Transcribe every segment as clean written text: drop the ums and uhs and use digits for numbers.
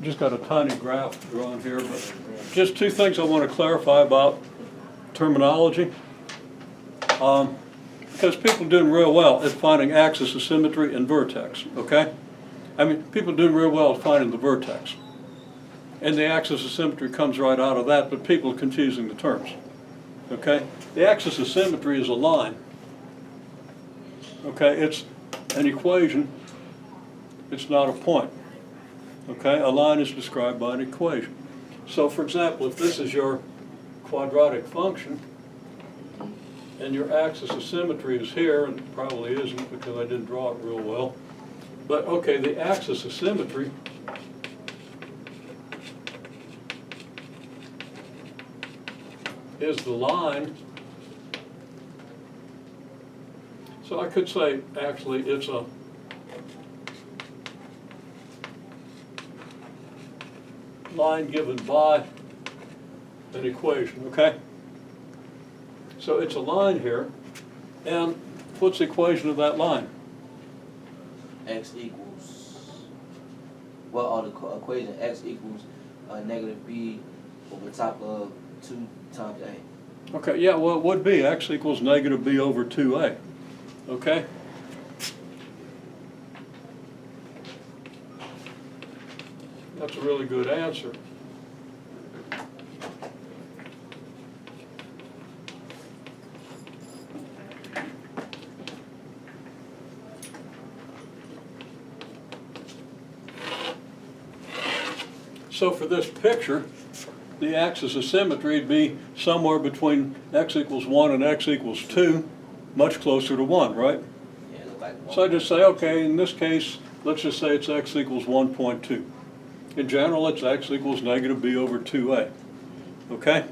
just got a tiny graph drawn here, but just two things I want to clarify about terminology. Because people are doing real well at finding axis of symmetry and vertex, okay? I mean, people are doing real well at finding the vertex. And the axis of symmetry comes right out of that, but people are confusing the terms, okay? The axis of symmetry is a line, okay? It's an equation, it's not a point, okay? A line is described by an equation. So for example, if this is your quadratic function, and your axis of symmetry is here, and it probably isn't because I didn't draw it real well, but okay, the axis of symmetry is the line. So I could say, actually, it's a line given by an equation, okay? So it's a line here, and what's the equation of that line? X equals, well, the equation x equals negative b over top of 2 times a. Okay, yeah, well, it would be x equals negative b over 2a, okay? That's a really good answer. So for this picture, the axis of symmetry would be somewhere between x equals 1 and x equals 2, much closer to 1, right? Yeah, it look like 1. So I just say, okay, in this case, let's just say it's x equals 1.2. In general, it's x equals negative b over 2a, okay?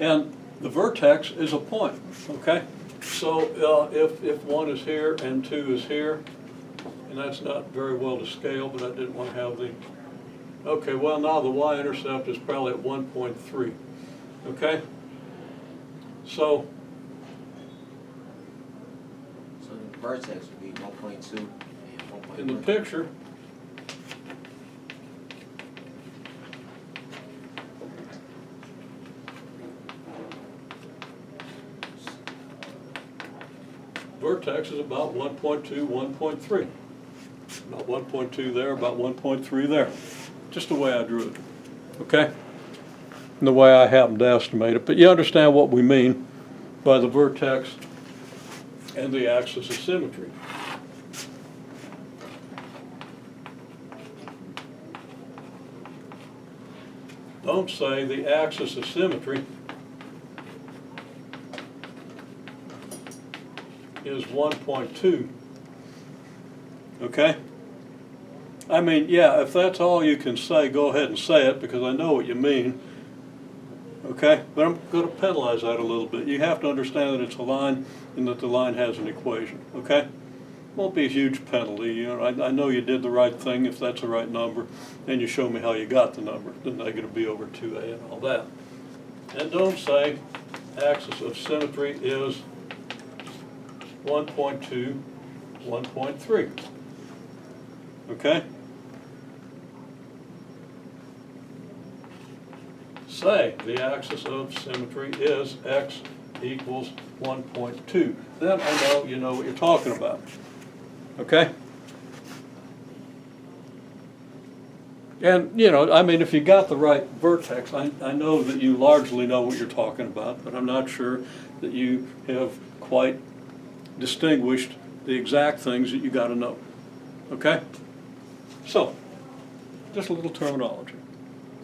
And the vertex is a point, okay? So if 1 is here and 2 is here, and that's not very well to scale, but I didn't want to have the, okay, well now the y-intercept is probably at 1.3, okay? So the vertex would be 1.2 and 1.3. in the picture, vertex is about 1.2, 1.3. About 1.2 there, about 1.3 there. Just the way I drew it, okay? And the way I happened to estimate it. But you understand what we mean by the vertex and the axis of symmetry. Don't say the axis of symmetry is 1.2, okay? I mean, yeah, if that's all you can say, go ahead and say it because I know what you mean, okay? But I'm going to penalize that a little bit. You have to understand that it's a line and that the line has an equation, okay? Won't be a huge penalty. You know, I know you did the right thing if that's the right number, and you show me how you got the number, the negative b over 2a and all that. And don't say axis of symmetry is 1.2, 1.3, okay? Say the axis of symmetry is x equals 1.2. Then I know you know what you're talking about, okay? And, you know, I mean, if you got the right vertex, I know that you largely know what you're talking about, but I'm not sure that you have quite distinguished the exact things that you got to know, okay? So, just a little terminology.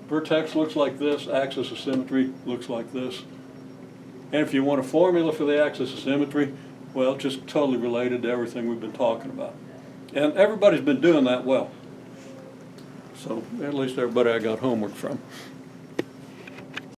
Vertex looks like this, axis of symmetry looks like this. And if you want a formula for the axis of symmetry, well, just totally related to everything we've been talking about. And everybody's been doing that well. So, at least everybody I got homework from.